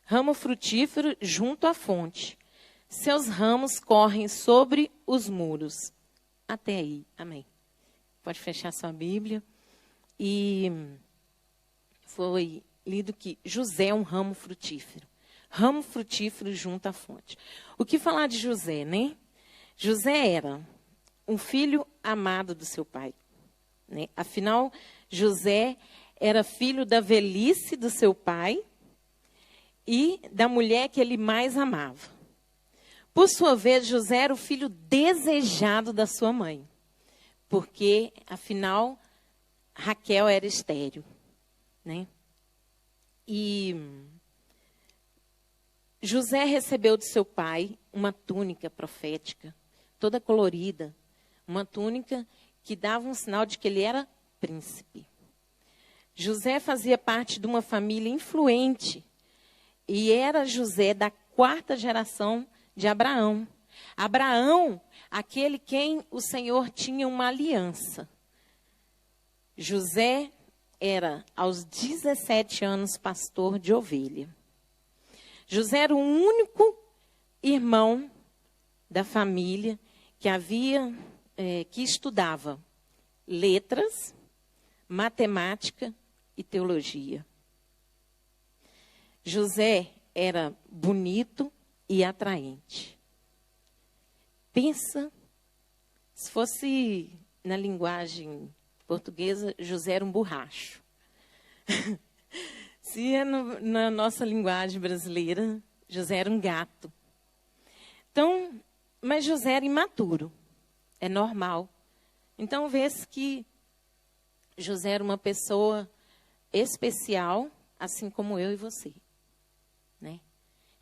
ramo frutífero junto à fonte. Seus ramos correm sobre os muros. Até aí, amém. Pode fechar sua Bíblia. E foi lido que José é um ramo frutífero. Ramo frutífero junto à fonte. O que falar de José, né? José era um filho amado do seu pai, né? Afinal, José era filho da velhice do seu pai e da mulher que ele mais amava. Por sua vez, José era o filho desejado da sua mãe, porque, afinal, Raquel era estéril, né? E José recebeu do seu pai uma túnica profética, toda colorida, uma túnica que dava um sinal de que ele era príncipe. José fazia parte de uma família influente e era José da 4ª geração de Abraão. Abraão, aquele quem o Senhor tinha uma aliança. José era, aos 17 anos, pastor de ovelha. José era o único irmão da família que estudava letras, matemática e teologia. José era bonito e atraente. Pensa, se fosse na linguagem portuguesa, José era um borracho. Se é na nossa linguagem brasileira, José era um gato. Então, mas José era imaturo. É normal. Então, vê-se que José era uma pessoa especial, assim como eu e você, né?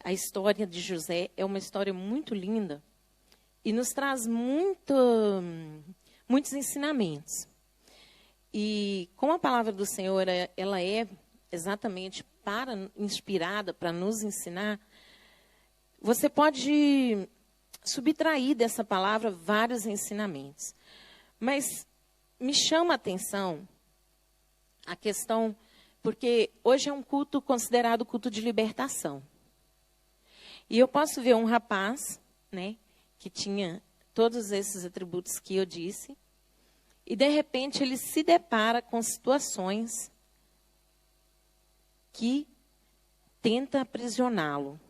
A história de José é uma história muito linda e nos traz muitos ensinamentos. E como a palavra do Senhor, ela é exatamente inspirada para nos ensinar, você pode subtrair dessa palavra vários ensinamentos. Mas me chama a atenção a questão, porque hoje é um culto considerado culto de libertação. E eu posso ver um rapaz, né, que tinha todos esses atributos que eu disse, e de repente ele se depara com situações que tenta aprisioná-lo.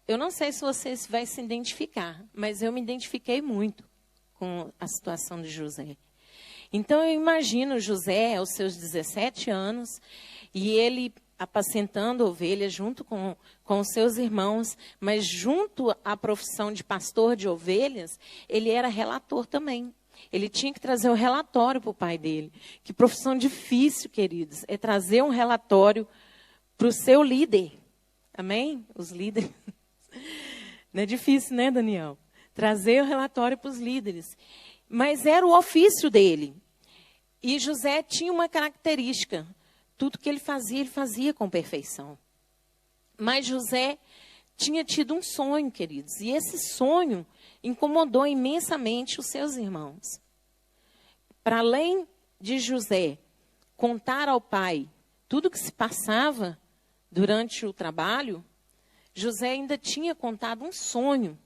Eu não sei se você vai se identificar, mas eu me identifiquei muito com a situação de José. Então, eu imagino José aos seus 17 anos, e ele apacentando ovelhas junto com os seus irmãos, mas junto à profissão de pastor de ovelhas, ele era relator também. Ele tinha que trazer um relatório para o pai dele. Que profissão difícil, queridos, é trazer um relatório para o seu líder. Amém? Os líderes. Não é difícil, né, Daniel? Trazer o relatório para os líderes. Mas era o ofício dele. E José tinha uma característica. Tudo que ele fazia com perfeição. Mas José tinha tido um sonho, queridos. E esse sonho incomodou imensamente os seus irmãos. Para além de José contar ao pai tudo o que se passava durante o trabalho, José ainda tinha contado um sonho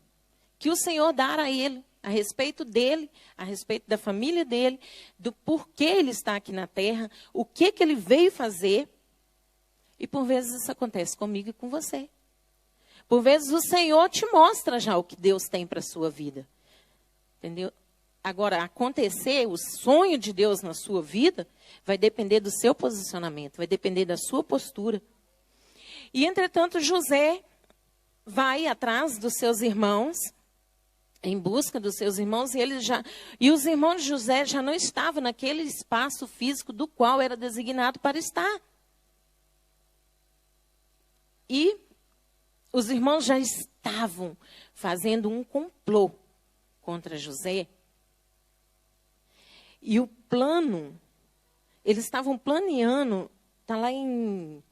que o Senhor dera a ele, a respeito dele, a respeito da família dele, do porquê ele está aqui na terra, o que ele veio fazer. E por vezes isso acontece comigo e com você. Por vezes o Senhor te mostra já o que Deus tem para a sua vida. Entendeu? Agora, acontecer o sonho de Deus na sua vida vai depender do seu posicionamento, vai depender da sua postura. E, entretanto, José vai atrás dos seus irmãos, em busca dos seus irmãos, e os irmãos de José já não estavam naquele espaço físico do qual era designado para estar. E os irmãos já estavam fazendo um complô contra José. E o plano, eles estavam planeando, está lá em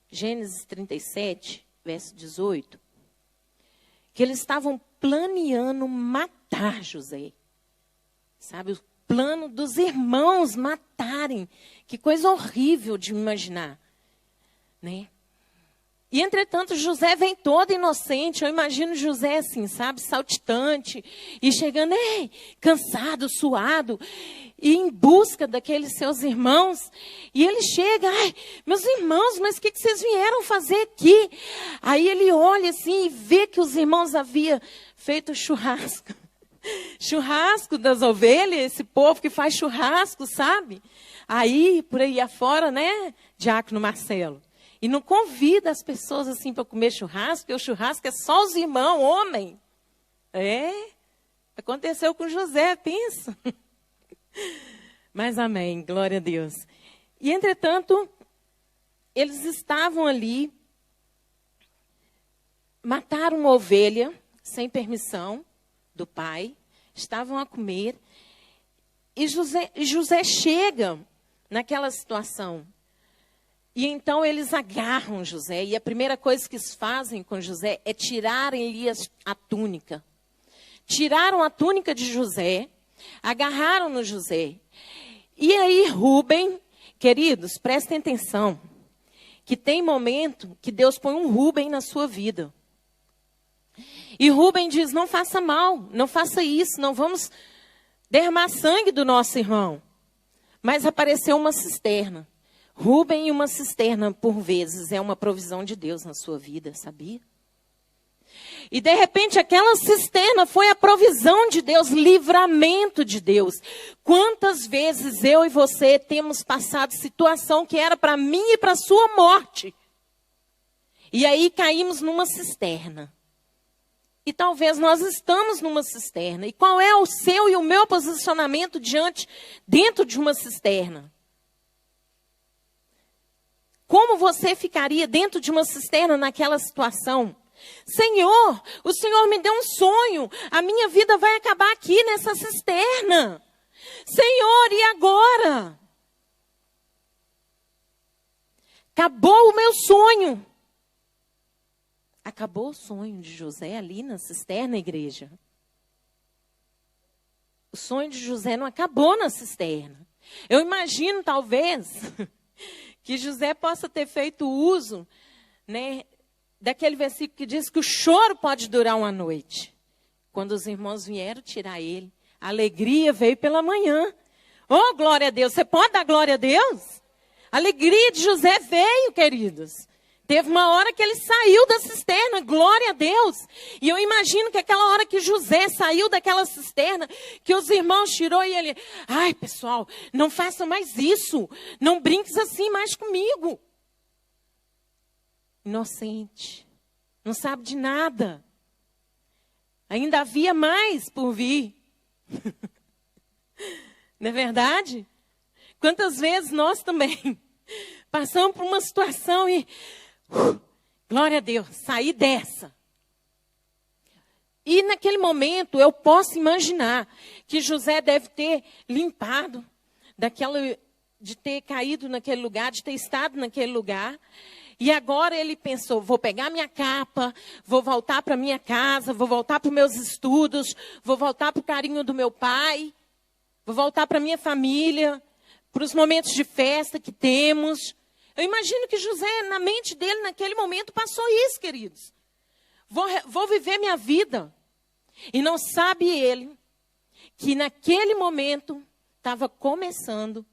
Gênesis 37, verso 18, que eles estavam planeando matar José. Sabe, o plano dos irmãos matarem. Que coisa horrível de imaginar, né? E, entretanto, José vem todo inocente. Eu imagino José assim, sabe, saltitante. E chegando, cansado, suado. E em busca daqueles seus irmãos. E ele chega, meus irmãos, mas o que vocês vieram fazer aqui? Aí ele olha assim e vê que os irmãos haviam feito churrasco. Churrasco das ovelhas, esse povo que faz churrasco, sabe? Aí, por aí afora, né, Diácono Marcelo? E não convida as pessoas assim para comer churrasco, porque o churrasco é só os irmãos, homem. Aconteceu com José, pensa. Mas amém, glória a Deus. E entretanto, eles estavam ali, mataram uma ovelha sem permissão do pai, estavam a comer. E José chega naquela situação. E então eles agarram José. E a primeira coisa que eles fazem com José é tirarem-lhe a túnica. Tiraram a túnica de José, agarraram no José. E aí Rúben, queridos, prestem atenção, que tem momento que Deus põe um Rúben na sua vida. E Rúben diz, não faça mal, não faça isso, não vamos derramar sangue do nosso irmão. Mas apareceu uma cisterna. Rúben e uma cisterna, por vezes, é uma provisão de Deus na sua vida, sabia? E, de repente, aquela cisterna foi a provisão de Deus, livramento de Deus. Quantas vezes eu e você temos passado situação que era para mim e para a sua morte. E aí caímos numa cisterna. E talvez nós estamos numa cisterna. E qual é o seu e o meu posicionamento dentro de uma cisterna? Como você ficaria dentro de uma cisterna naquela situação? Senhor, o Senhor me deu um sonho. A minha vida vai acabar aqui nessa cisterna. Senhor, e agora? Acabou o meu sonho. Acabou o sonho de José ali na cisterna, igreja? O sonho de José não acabou na cisterna. Eu imagino, talvez, que José possa ter feito uso, né, daquele versículo que diz que o choro pode durar uma noite. Quando os irmãos vieram tirar ele, a alegria veio pela manhã. Oh, glória a Deus! Você pode dar glória a Deus? A alegria de José veio, queridos. Teve uma hora que ele saiu da cisterna, glória a Deus. E eu imagino que aquela hora que José saiu daquela cisterna, que os irmãos tirou e ele... Ai, pessoal, não faça mais isso. Não brinques assim mais comigo. Inocente. Não sabe de nada. Ainda havia mais por vir. Não é verdade? Quantas vezes nós também passamos por uma situação e... glória a Deus, saí dessa. E naquele momento eu posso imaginar que José deve ter limpado de ter caído naquele lugar, de ter estado naquele lugar. E agora ele pensou, vou pegar minha capa, vou voltar para minha casa, vou voltar para os meus estudos, vou voltar para o carinho do meu pai, vou voltar para a minha família, para os momentos de festa que temos. Eu imagino que José, na mente dele, naquele momento, passou isso, queridos. Vou viver minha vida. E não sabe ele que naquele momento estava começando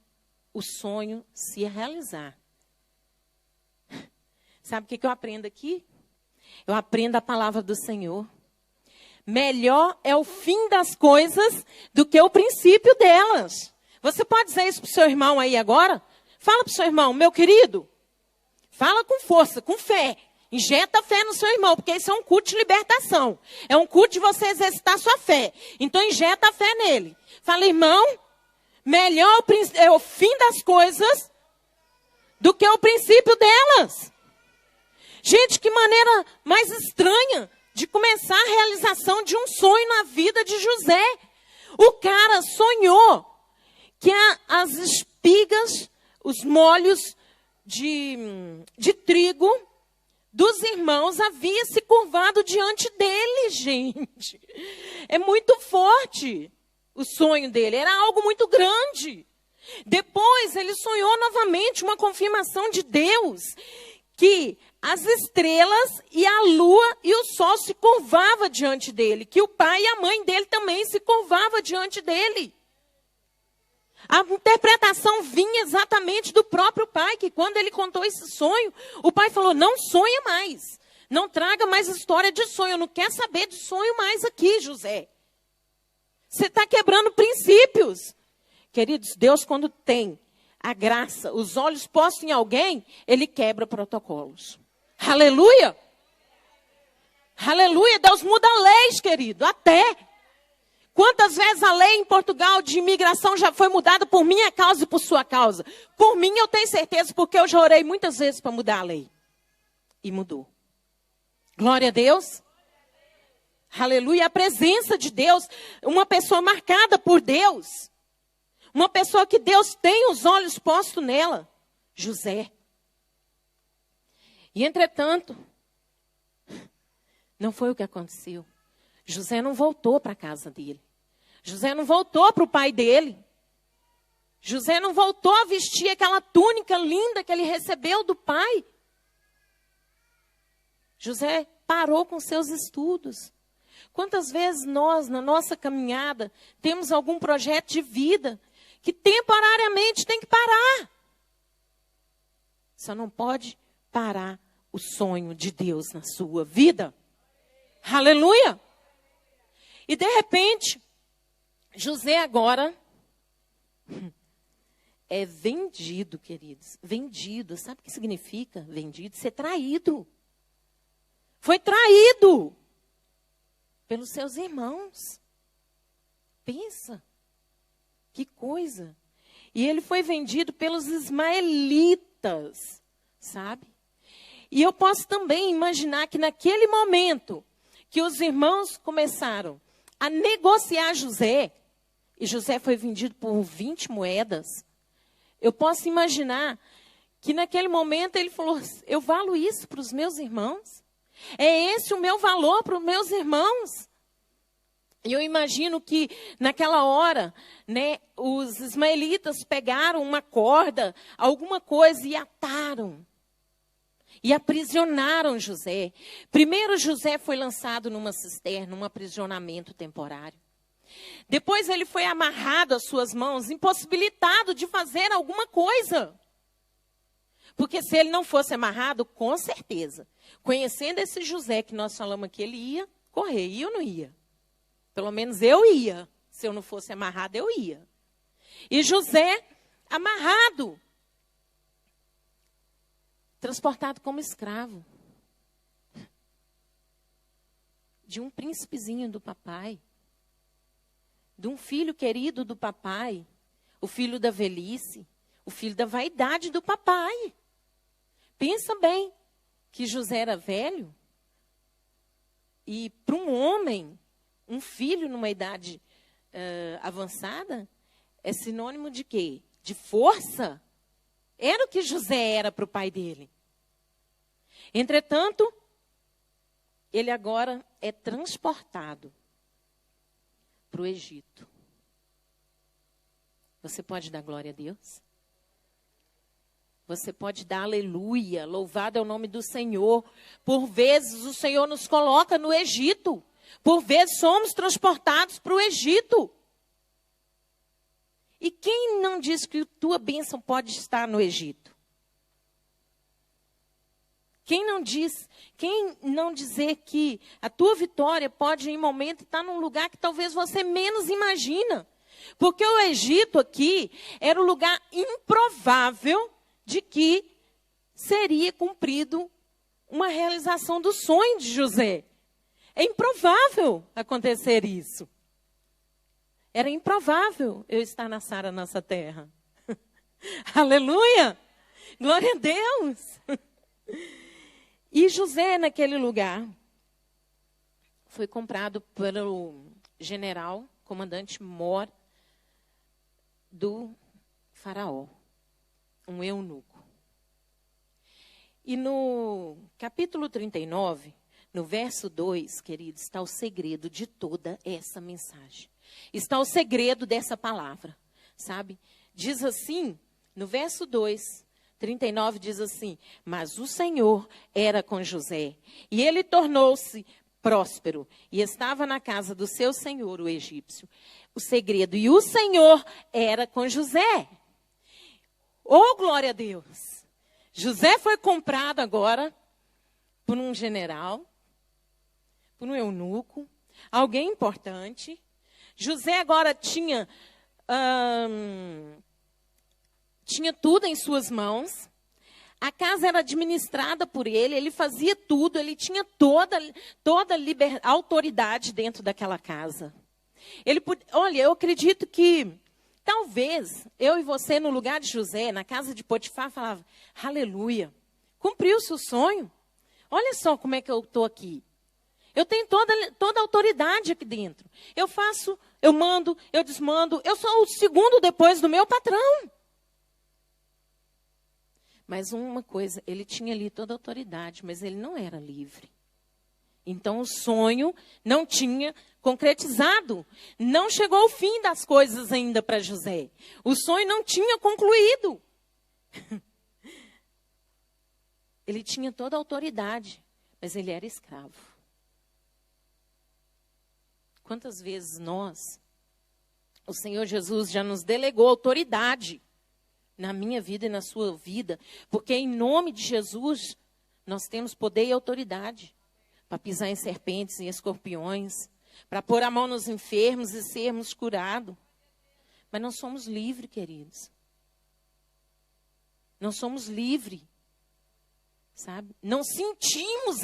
o sonho se realizar. Sabe o que eu aprendo aqui? Eu aprendo a palavra do Senhor. Melhor é o fim das coisas do que o princípio delas. Você pode dizer isso para o seu irmão aí agora? Fala para o seu irmão, meu querido, fala com força, com fé. Injeta fé no seu irmão, porque isso é um culto de libertação. É um culto de você exercitar sua fé. Então injeta a fé nele. Fala, irmão, melhor é o fim das coisas do que o princípio delas. Gente, que maneira mais estranha de começar a realização de um sonho na vida de José. O cara sonhou que as espigas, os molhos de trigo dos irmãos havia se curvado diante dele, gente. É muito forte o sonho dele, era algo muito grande. Depois ele sonhou novamente uma confirmação de Deus, que as estrelas e a lua e o sol se curvavam diante dele, que o pai e a mãe dele também se curvavam diante dele. A interpretação vinha exatamente do próprio pai, que quando ele contou esse sonho, o pai falou, não sonha mais. Não traga mais história de sonho. Eu não quero saber de sonho mais aqui, José. Você está quebrando princípios. Queridos, Deus quando tem a graça, os olhos postos em alguém, ele quebra protocolos. Aleluia! Aleluia! Deus muda leis, querido, até. Quantas vezes a lei em Portugal de imigração já foi mudada por minha causa e por sua causa? Por mim eu tenho certeza, porque eu já orei muitas vezes para mudar a lei. E mudou. Glória a Deus. Aleluia. A presença de Deus, uma pessoa marcada por Deus. Uma pessoa que Deus tem os olhos postos nela. José. E entretanto, não foi o que aconteceu. José não voltou para a casa dele. José não voltou para o pai dele. José não voltou a vestir aquela túnica linda que ele recebeu do pai. José parou com seus estudos. Quantas vezes nós, na nossa caminhada, temos algum projeto de vida que temporariamente tem que parar? Só não pode parar o sonho de Deus na sua vida. Aleluia! E de repente, José agora é vendido, queridos. Vendido. Sabe o que significa vendido? Ser traído. Foi traído pelos seus irmãos. Pensa. Que coisa. E ele foi vendido pelos ismaelitas, sabe? E eu posso também imaginar que naquele momento que os irmãos começaram a negociar José, e José foi vendido por 20 moedas, eu posso imaginar que naquele momento ele falou, eu valo isso para os meus irmãos? É esse o meu valor para os meus irmãos? E eu imagino que naquela hora, né, os ismaelitas pegaram uma corda, alguma coisa e ataram. E aprisionaram José. Primeiro José foi lançado numa cisterna, num aprisionamento temporário. Depois ele foi amarrado às suas mãos, impossibilitado de fazer alguma coisa. Porque se ele não fosse amarrado, com certeza, conhecendo esse José que nós falamos que ele ia correr, ia ou não ia? Pelo menos eu ia. Se eu não fosse amarrado, eu ia. E José, amarrado, transportado como escravo de um príncipezinho do papai, de um filho querido do papai, o filho da velhice, o filho da vaidade do papai. Pensa bem que José era velho e para um homem, um filho numa idade avançada, é sinônimo de quê? De força. Era o que José era para o pai dele. Entretanto, ele agora é transportado para o Egito. Você pode dar glória a Deus? Você pode dar aleluia, louvado é o nome do Senhor. Por vezes o Senhor nos coloca no Egito. Por vezes somos transportados para o Egito. E quem não diz que a tua bênção pode estar no Egito? Quem não dizer que a tua vitória pode, em momento, estar num lugar que talvez você menos imagina? Porque o Egito aqui era o lugar improvável de que seria cumprido uma realização do sonho de José. É improvável acontecer isso. Era improvável eu estar na Sara, nossa terra. Aleluia! Glória a Deus! E José, naquele lugar, foi comprado pelo general, comandante mor do faraó, um eunuco. E no capítulo 39, no verso 2, queridos, está o segredo de toda essa mensagem. Está o segredo dessa palavra, sabe? Diz assim, no verso 2, 39 diz assim: mas o Senhor era com José, e ele tornou-se próspero, e estava na casa do seu senhor, o egípcio. O segredo, e o Senhor era com José. Oh, glória a Deus! José foi comprado agora por um general, por um eunuco, alguém importante. José agora tinha tudo em suas mãos. A casa era administrada por ele, ele fazia tudo, ele tinha toda a autoridade dentro daquela casa. Olha, eu acredito que talvez eu e você, no lugar de José, na casa de Potifar, falava: aleluia, cumpriu-se o sonho. Olha só como é que eu estou aqui. Eu tenho toda a autoridade aqui dentro. Eu faço, eu mando, eu desmando. Eu sou o segundo depois do meu patrão. Mas uma coisa, ele tinha ali toda a autoridade, mas ele não era livre. Então o sonho não tinha concretizado. Não chegou ao fim das coisas ainda para José. O sonho não tinha concluído. Ele tinha toda a autoridade, mas ele era escravo. Quantas vezes o Senhor Jesus já nos delegou autoridade na minha vida e na sua vida, porque em nome de Jesus nós temos poder e autoridade para pisar em serpentes e escorpiões, para pôr a mão nos enfermos e sermos curados. Mas não somos livres, queridos. Não somos livres. Sabe? Não sentimos.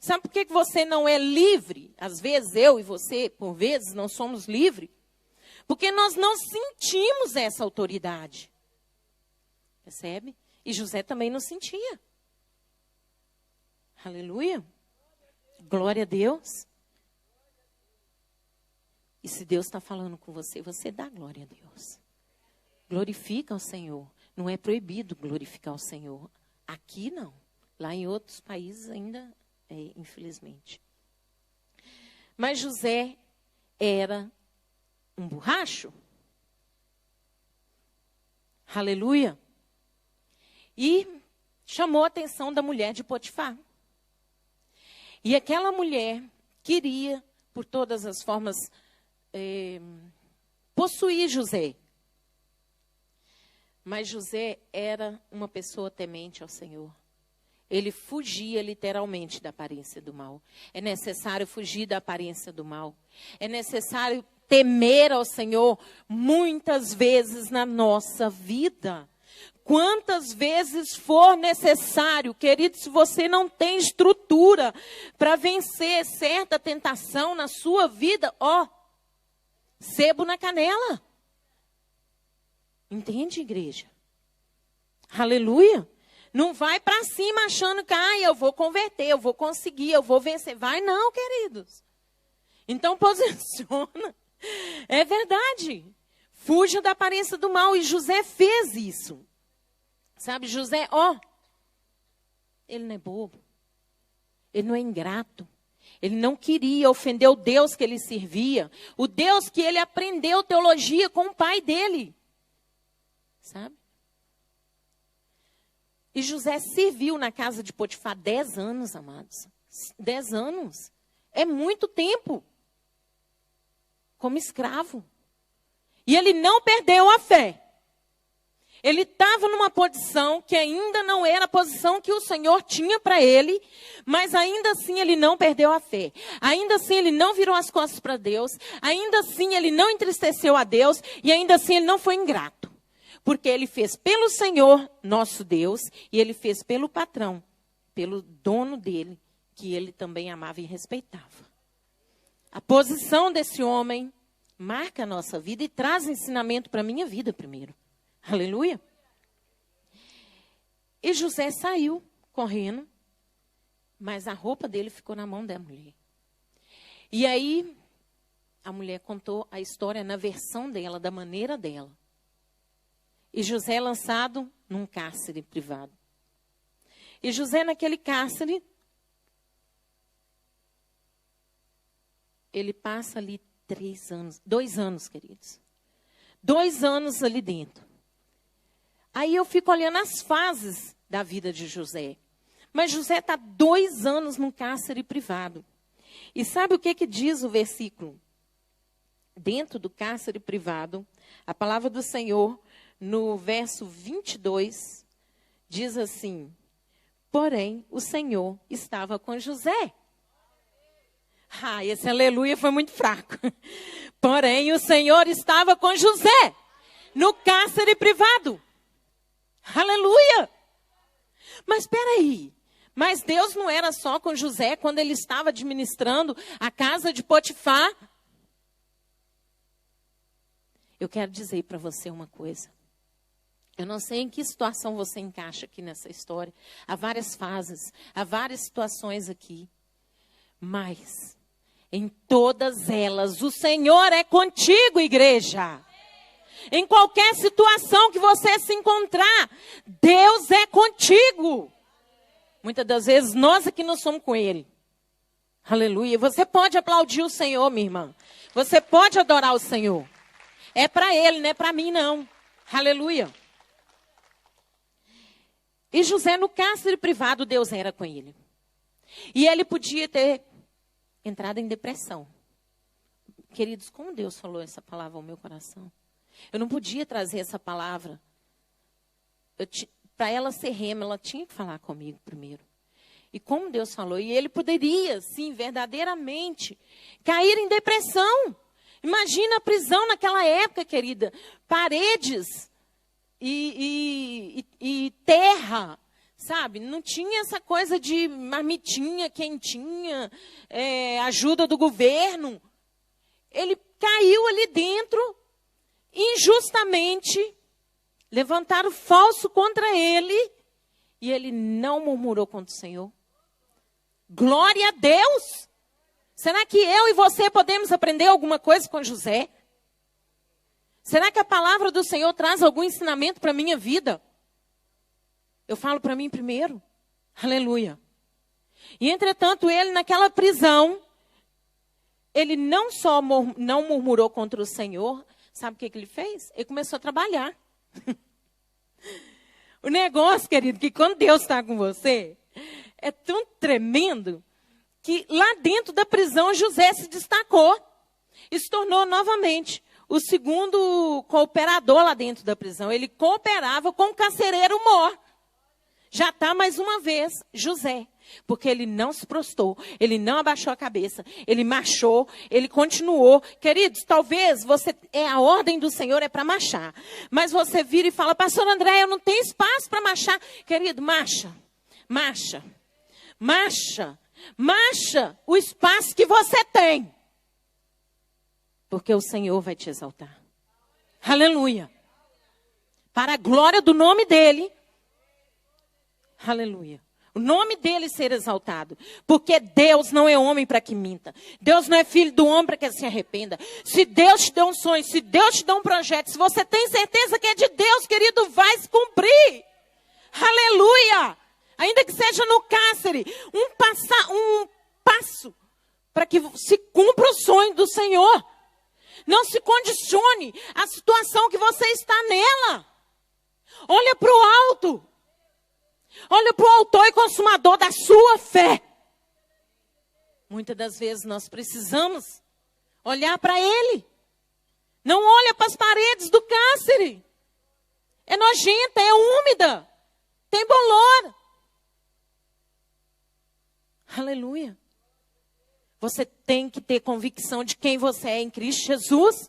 Sabe por que você não é livre? Às vezes eu e você, por vezes, não somos livres. Porque nós não sentimos essa autoridade. Percebe? E José também não sentia. Aleluia. Glória a Deus. E se Deus está falando com você, você dá glória a Deus. Glorifica ao Senhor. Não é proibido glorificar o Senhor. Aqui não. Lá em outros países ainda é, infelizmente. Mas José era um borracho. Aleluia. E chamou a atenção da mulher de Potifar. E aquela mulher queria, por todas as formas, possuir José. Mas José era uma pessoa temente ao Senhor. Ele fugia literalmente da aparência do mal. É necessário fugir da aparência do mal. É necessário temer ao Senhor muitas vezes na nossa vida. Quantas vezes for necessário, querido, se você não tem estrutura para vencer certa tentação na sua vida, sebo na canela. Entende, igreja? Aleluia. Não vai para cima achando que eu vou converter, eu vou conseguir, eu vou vencer. Vai não, queridos. Então posiciona. É verdade. Fuja da aparência do mal. E José fez isso. Sabe, José, ele não é bobo. Ele não é ingrato. Ele não queria ofender o Deus que ele servia. O Deus que ele aprendeu teologia com o pai dele. Sabe? E José serviu na casa de Potifar 10 anos, amados. 10 anos. É muito tempo. Como escravo. E ele não perdeu a fé. Ele estava numa posição que ainda não era a posição que o Senhor tinha para ele, mas ainda assim ele não perdeu a fé. Ainda assim ele não virou as costas para Deus, ainda assim ele não entristeceu a Deus e ainda assim ele não foi ingrato. Porque ele fez pelo Senhor, nosso Deus, e ele fez pelo patrão, pelo dono dele, que ele também amava e respeitava. A posição desse homem marca a nossa vida e traz ensinamento para a minha vida primeiro. Aleluia. E José saiu correndo, mas a roupa dele ficou na mão da mulher. E aí, a mulher contou a história na versão dela, da maneira dela. E José é lançado num cárcere privado. E José, naquele cárcere, ele passa ali 2 anos, queridos. 2 anos ali dentro. Aí eu fico olhando as fases da vida de José. Mas José está 2 anos num cárcere privado. E sabe o que diz o versículo? Dentro do cárcere privado, a palavra do Senhor, no verso 22, diz assim: porém, o Senhor estava com José. Esse aleluia foi muito fraco. Porém, o Senhor estava com José no cárcere privado. Aleluia! Mas espera aí. Mas Deus não era só com José quando ele estava administrando a casa de Potifar? Eu quero dizer para você uma coisa. Eu não sei em que situação você encaixa aqui nessa história. Há várias fases, há várias situações aqui. Mas, em todas elas, o Senhor é contigo, igreja. Em qualquer situação que você se encontrar, Deus é contigo. Muitas das vezes, nós aqui não somos com Ele. Aleluia. Você pode aplaudir o Senhor, minha irmã. Você pode adorar o Senhor. É para Ele, não é para mim, não. Aleluia. E José, no cárcere privado, Deus era com ele. E ele podia ter entrado em depressão. Queridos, como Deus falou essa palavra ao meu coração? Eu não podia trazer essa palavra. Para ela ser rema, ela tinha que falar comigo primeiro. E como Deus falou, e ele poderia, sim, verdadeiramente, cair em depressão. Imagina a prisão naquela época, querida. Paredes e terra, sabe? Não tinha essa coisa de marmitinha, quentinha, ajuda do governo. Ele caiu ali dentro, injustamente, levantaram falso contra ele, e ele não murmurou contra o Senhor. Glória a Deus! Será que eu e você podemos aprender alguma coisa com José? Será que a palavra do Senhor traz algum ensinamento para a minha vida? Eu falo para mim primeiro. Aleluia. E entretanto, ele naquela prisão, ele não só não murmurou contra o Senhor, sabe o que ele fez? Ele começou a trabalhar. O negócio, querido, que quando Deus está com você, é tão tremendo que lá dentro da prisão José se destacou e se tornou novamente o segundo cooperador lá dentro da prisão. Ele cooperava com o carcereiro mor. Já está mais uma vez José, porque ele não se prostrou, ele não abaixou a cabeça, ele marchou, ele continuou. Queridos, talvez a ordem do Senhor é para marchar, mas você vira e fala: pastor André, eu não tenho espaço para marchar. Querido, marcha, marcha, marcha. Marcha o espaço que você tem. Porque o Senhor vai te exaltar. Aleluia. Para a glória do nome dEle. Aleluia. O nome dEle ser exaltado. Porque Deus não é homem para que minta. Deus não é filho do homem para que se arrependa. Se Deus te deu um sonho, se Deus te deu um projeto, se você tem certeza que é de Deus, querido, vai se cumprir. Aleluia. Ainda que seja no cárcere, um passo para que se cumpra o sonho do Senhor. Não se condicione à situação que você está nela. Olha para o alto. Olha para o autor e consumador da sua fé. Muitas das vezes nós precisamos olhar para Ele. Não olha para as paredes do cárcere. É nojenta, é úmida, tem bolor. Aleluia. Você tem que ter convicção de quem você é em Cristo Jesus.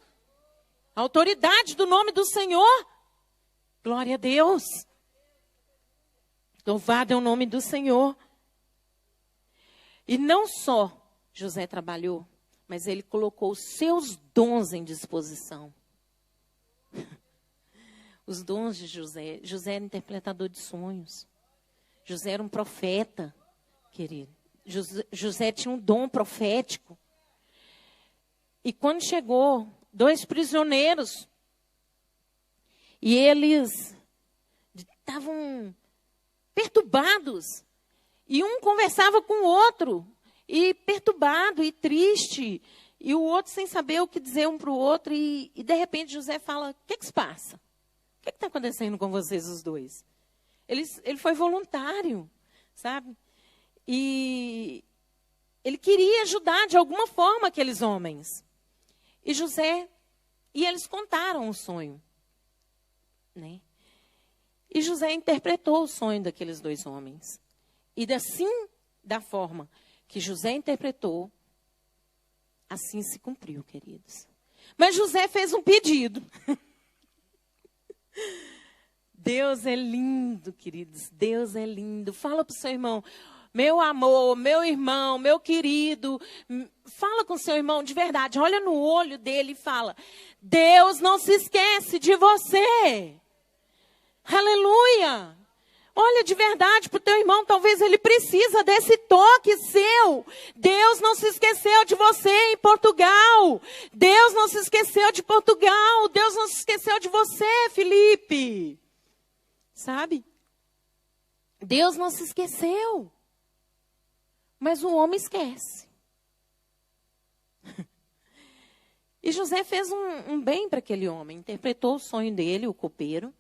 A autoridade do nome do Senhor. Glória a Deus. Louvado é o nome do Senhor. E não só José trabalhou, mas ele colocou os seus dons em disposição. Os dons de José. José era interpretador de sonhos. José era um profeta, querido. José tinha um dom profético. E quando chegou 2 prisioneiros, e eles estavam perturbados, e um conversava com o outro, e perturbado, e triste, e o outro sem saber o que dizer um para o outro, e de repente José fala: o que se passa? que está acontecendo com vocês os dois? Ele foi voluntário, sabe? E ele queria ajudar de alguma forma aqueles homens. E eles contaram o sonho, né? E José interpretou o sonho daqueles dois homens. E da forma que José interpretou, assim se cumpriu, queridos. Mas José fez um pedido. Deus é lindo, queridos. Deus é lindo. Fala para o seu irmão, meu amor, meu irmão, meu querido. Fala com o seu irmão de verdade. Olha no olho dele e fala, Deus não se esquece de você. Aleluia. Olha de verdade para o teu irmão, talvez ele precisa desse toque seu. Deus não se esqueceu de você em Portugal. Deus não se esqueceu de Portugal. Deus não se esqueceu de você, Felipe. Sabe? Deus não se esqueceu. Mas o homem esquece. E José fez um bem para aquele homem. Interpretou o sonho dele, o copeiro,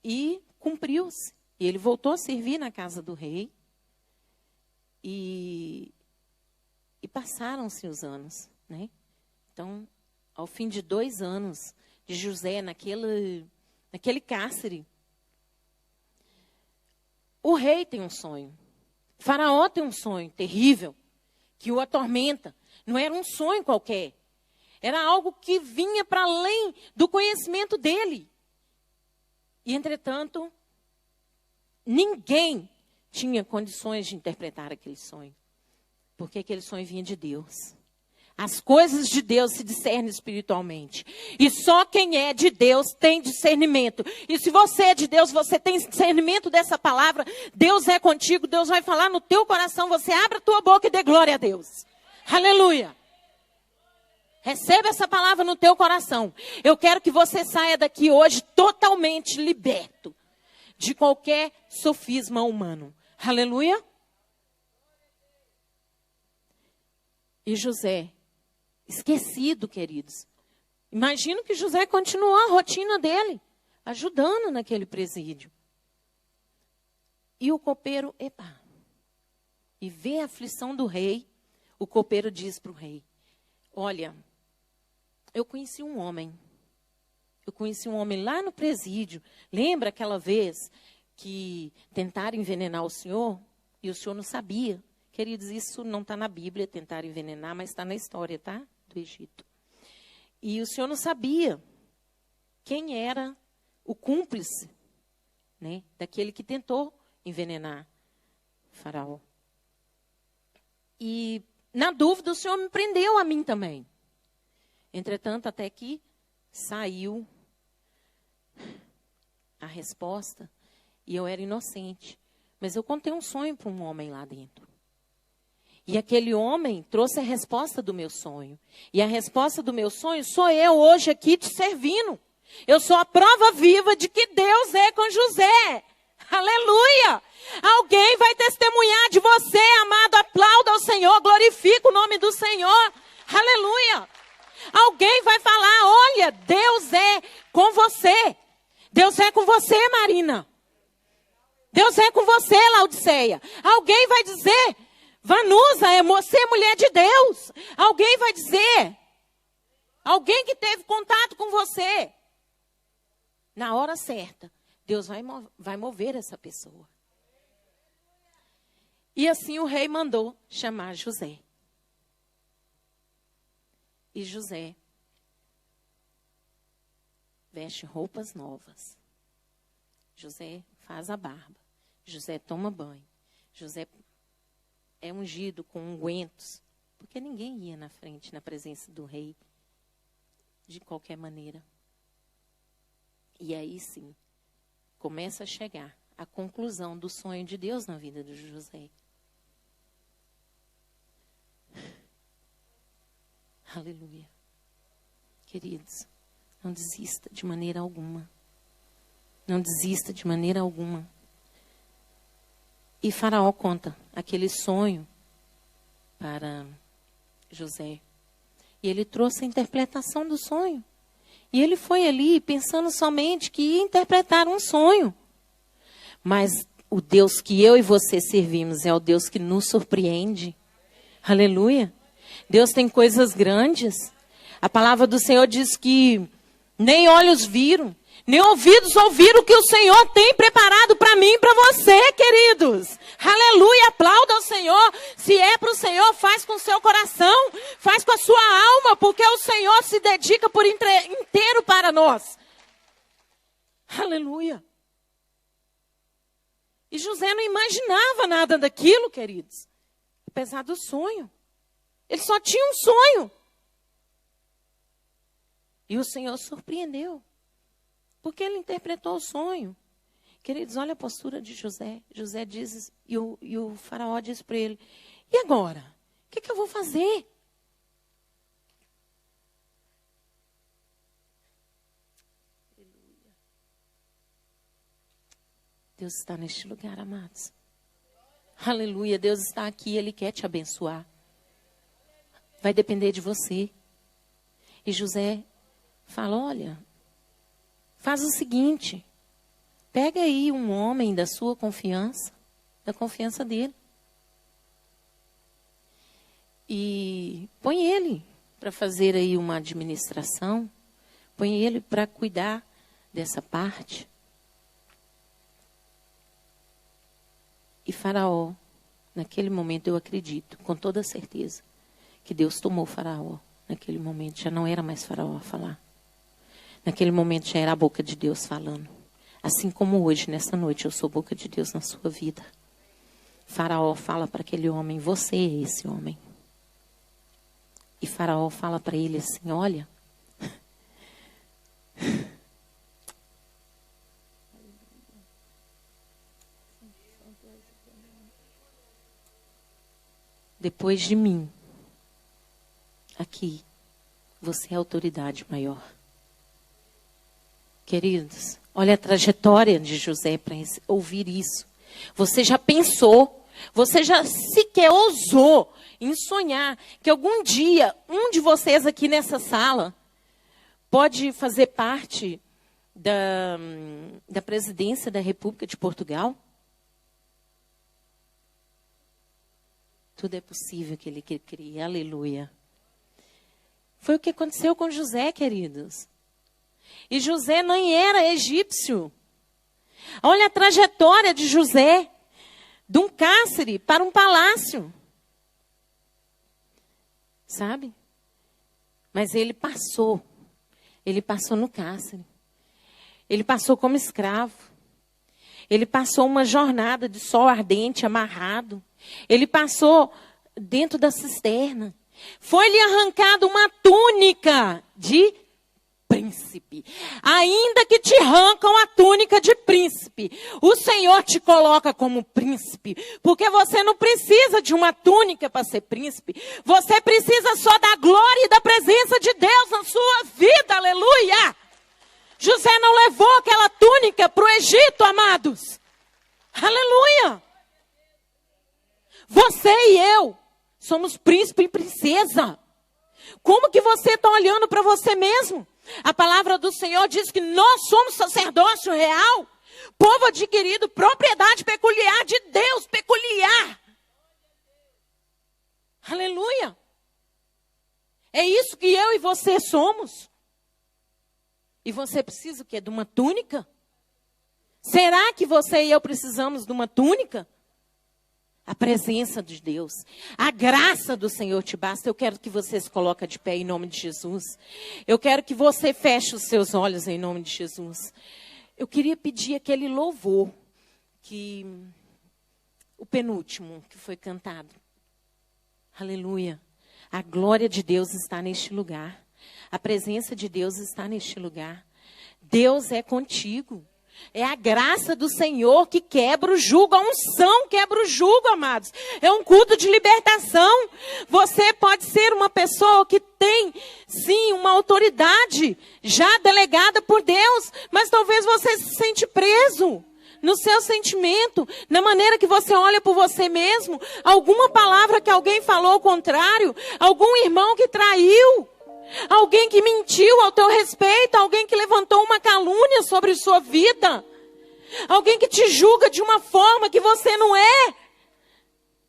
e cumpriu-se. E ele voltou a servir na casa do rei. E passaram-se os anos, né? Então, ao fim de 2 anos de José naquele cárcere, o rei tem um sonho. Faraó tem um sonho terrível que o atormenta. Não era um sonho qualquer. Era algo que vinha para além do conhecimento dele. E, entretanto, ninguém tinha condições de interpretar aquele sonho. Porque aquele sonho vinha de Deus. As coisas de Deus se discernem espiritualmente. E só quem é de Deus tem discernimento. E se você é de Deus, você tem discernimento dessa palavra. Deus é contigo, Deus vai falar no teu coração. Você abre a tua boca e dê glória a Deus. Aleluia. Receba essa palavra no teu coração. Eu quero que você saia daqui hoje totalmente liberto de qualquer sofisma humano. Aleluia. E José, esquecido, queridos. Imagino que José continuou a rotina dele, ajudando naquele presídio. E o copeiro, e vê a aflição do rei, o copeiro diz para o rei, olha, eu conheci um homem lá no presídio. Lembra aquela vez que tentaram envenenar o senhor e o senhor não sabia? Queridos, isso não está na Bíblia, tentaram envenenar, mas está na história, tá? Do Egito. E o senhor não sabia quem era o cúmplice, né? Daquele que tentou envenenar o faraó. E, na dúvida, o senhor me prendeu a mim também. Entretanto, até que saiu a resposta e eu era inocente. Mas eu contei um sonho para um homem lá dentro. E aquele homem trouxe a resposta do meu sonho. E a resposta do meu sonho sou eu hoje aqui te servindo. Eu sou a prova viva de que Deus é com José. Aleluia! Alguém vai testemunhar de você, amado. Aplauda ao Senhor, glorifica o nome do Senhor. Aleluia! Alguém vai falar, olha, Deus é com você. Deus é com você, Marina. Deus é com você, Laodiceia. Alguém vai dizer, Vanusa, você é mulher de Deus. Alguém vai dizer, alguém que teve contato com você. Na hora certa, Deus vai mover essa pessoa. E assim o rei mandou chamar José. E José veste roupas novas. José faz a barba. José toma banho. José é ungido com ungüentos. Porque ninguém ia na frente, na presença do rei, de qualquer maneira. E aí sim, começa a chegar a conclusão do sonho de Deus na vida de José. Aleluia. Queridos, não desista de maneira alguma. Não desista de maneira alguma. E Faraó conta aquele sonho para José. E ele trouxe a interpretação do sonho. E ele foi ali pensando somente que ia interpretar um sonho. Mas o Deus que eu e você servimos é o Deus que nos surpreende. Aleluia. Deus tem coisas grandes. A palavra do Senhor diz que nem olhos viram, nem ouvidos ouviram o que o Senhor tem preparado para mim e para você, queridos. Aleluia, aplauda ao Senhor. Se é para o Senhor, faz com o seu coração, faz com a sua alma, porque o Senhor se dedica por inteiro para nós. Aleluia. E José não imaginava nada daquilo, queridos. Apesar do sonho. Ele só tinha um sonho. E o Senhor surpreendeu. Porque ele interpretou o sonho. Queridos, olha a postura de José. José diz, e o faraó diz para ele, e agora? O que eu vou fazer? Deus está neste lugar, amados. Aleluia, Deus está aqui, Ele quer te abençoar. Vai depender de você. E José fala, olha, faz o seguinte, pega aí um homem da sua confiança, da confiança dele. E põe ele para fazer aí uma administração, põe ele para cuidar dessa parte. E Faraó, naquele momento eu acredito, com toda certeza, que Deus tomou Faraó. Naquele momento já não era mais Faraó a falar. Naquele momento já era a boca de Deus falando. Assim como hoje, nessa noite, eu sou boca de Deus na sua vida. Faraó fala para aquele homem, você é esse homem. E Faraó fala para ele assim, olha... Depois de mim, aqui, você é a autoridade maior. Queridos, olha a trajetória de José para ouvir isso. Você já pensou, você já sequer ousou em sonhar que algum dia, um de vocês aqui nessa sala, pode fazer parte da presidência da República de Portugal? Tudo é possível aquele que cria. Aleluia. Foi o que aconteceu com José, queridos. E José nem era egípcio. Olha a trajetória de José. De um cárcere para um palácio. Sabe? Mas ele passou. Ele passou no cárcere. Ele passou como escravo. Ele passou uma jornada de sol ardente, amarrado. Ele passou dentro da cisterna. Foi-lhe arrancada uma túnica de príncipe. Ainda que te arrancam a túnica de príncipe, o Senhor te coloca como príncipe. Porque você não precisa de uma túnica para ser príncipe. Você precisa só da glória e da presença de Deus na sua vida. Aleluia! José não levou aquela túnica para o Egito, amados. Aleluia! Você e eu somos príncipe e princesa. Como que você está olhando para você mesmo? A palavra do Senhor diz que nós somos sacerdócio real, povo adquirido, propriedade peculiar de Deus, peculiar. Aleluia! É isso que eu e você somos. E você precisa o quê? De uma túnica? Será que você e eu precisamos de uma túnica? A presença de Deus, a graça do Senhor te basta. Eu quero que você se coloque de pé em nome de Jesus. Eu quero que você feche os seus olhos em nome de Jesus. Eu queria pedir aquele louvor, o penúltimo que foi cantado. Aleluia. A glória de Deus está neste lugar. A presença de Deus está neste lugar. Deus é contigo. É a graça do Senhor que quebra o jugo. A unção quebra o jugo, amados. É um culto de libertação. Você pode ser uma pessoa que tem, sim, uma autoridade já delegada por Deus. Mas talvez você se sente preso no seu sentimento, na maneira que você olha por você mesmo. Alguma palavra que alguém falou ao contrário. Algum irmão que traiu. Alguém que mentiu ao teu respeito, alguém que levantou uma calúnia sobre sua vida, alguém que te julga de uma forma que você não é.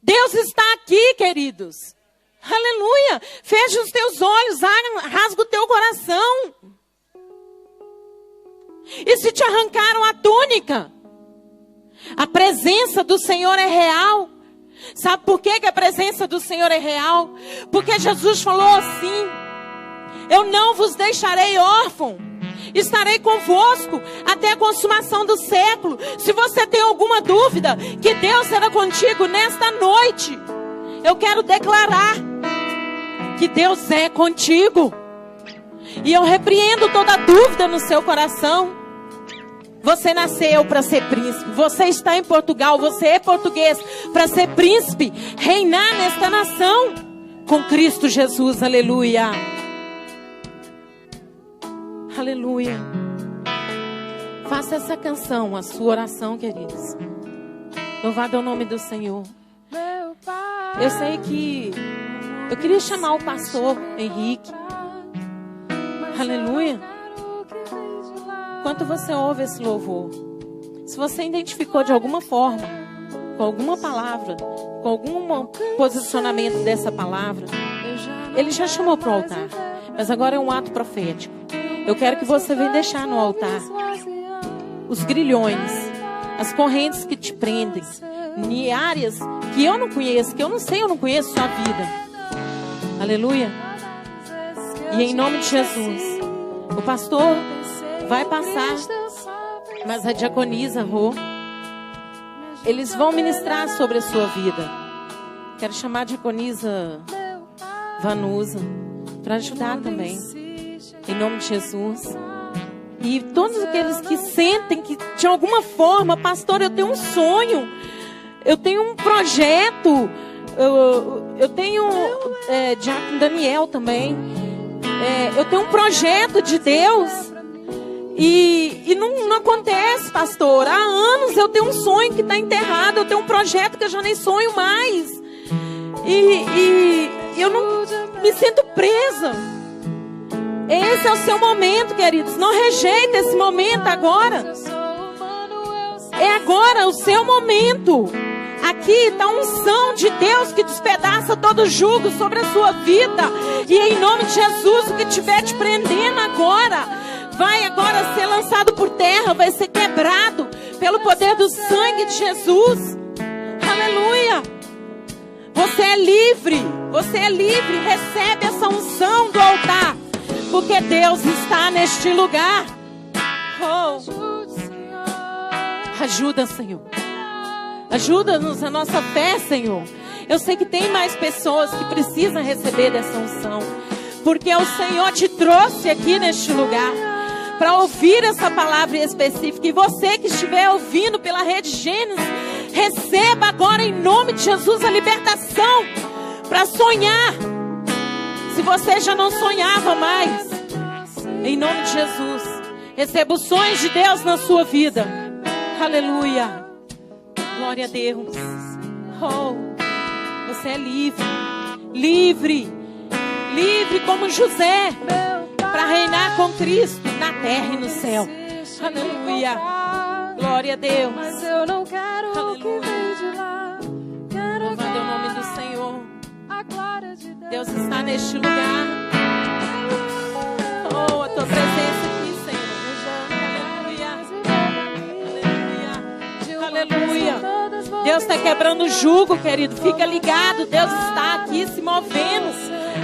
Deus está aqui, queridos. Aleluia. Fecha os teus olhos, rasga o teu coração. E se te arrancaram a túnica? A presença do Senhor é real. Sabe por que a presença do Senhor é real? Porque Jesus falou assim: eu não vos deixarei órfão, estarei convosco até a consumação do século. Se você tem alguma dúvida que Deus será contigo nesta noite, eu quero declarar que Deus é contigo. E eu repreendo toda dúvida no seu coração. Você nasceu para ser príncipe. Você está em Portugal, você é português para ser príncipe, reinar nesta nação com Cristo Jesus. Aleluia. Aleluia. Faça essa canção a sua oração, queridos. Louvado é o nome do Senhor. Eu sei que eu queria chamar o pastor Henrique. Aleluia. Enquanto você ouve esse louvor, se você identificou de alguma forma, com alguma palavra, com algum posicionamento dessa palavra, ele já chamou para o altar. Mas agora é um ato profético. Eu quero que você venha deixar no altar os grilhões, as correntes que te prendem, em áreas que eu não conheço, que eu não sei, eu não conheço sua vida. Aleluia. E em nome de Jesus, o pastor vai passar, mas a diaconisa Rô, eles vão ministrar sobre a sua vida. Quero chamar a diaconisa Vanusa para ajudar também, em nome de Jesus. E todos aqueles que sentem que de alguma forma, pastor, eu tenho um sonho, eu tenho um projeto, eu tenho diácono Daniel também, eu tenho um projeto de Deus. E não acontece, pastor. Há anos eu tenho um sonho que está enterrado. Eu tenho um projeto que eu já nem sonho mais. E eu não me sinto presa. Esse é o seu momento, queridos. Não rejeita esse momento agora. É agora o seu momento. Aqui está a unção de Deus que despedaça todo jugo sobre a sua vida. E em nome de Jesus, o que estiver te prendendo agora vai agora ser lançado por terra, vai ser quebrado pelo poder do sangue de Jesus. Aleluia. Você é livre, recebe essa unção do altar, porque Deus está neste lugar. Oh. Ajuda, Senhor. Ajuda-nos a nossa fé, Senhor. Eu sei que tem mais pessoas que precisam receber dessa unção, porque o Senhor te trouxe aqui neste lugar para ouvir essa palavra específica. E você que estiver ouvindo pela rede Gênesis, receba agora em nome de Jesus a libertação para sonhar. Se você já não sonhava mais, em nome de Jesus, receba os sonhos de Deus na sua vida. Aleluia. Glória a Deus. Oh, você é livre. Livre. Livre como José, para reinar com Cristo na terra e no céu. Aleluia. Glória a Deus. Mas eu não quero o que vem de lá. Louvado é o nome do Senhor. A glória de Deus está neste lugar. Oh, a tua presença aqui, Senhor. Aleluia. Aleluia. Deus está quebrando o jugo, querido. Fica ligado. Deus está aqui se movendo.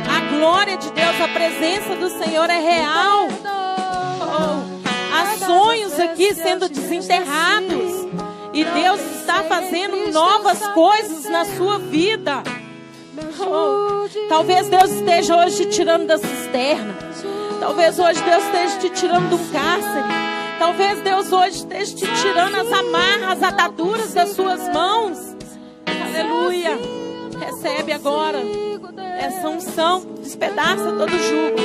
A glória de Deus, a presença do Senhor é real. Oh, há sonhos aqui sendo desenterrados. E Deus está fazendo novas coisas na sua vida. Oh, talvez Deus esteja hoje te tirando da cisterna. Talvez hoje Deus esteja te tirando de um cárcere. Talvez Deus hoje esteja te tirando as amarras, as ataduras das suas mãos. Aleluia. Recebe agora essa unção, despedaça todo jugo.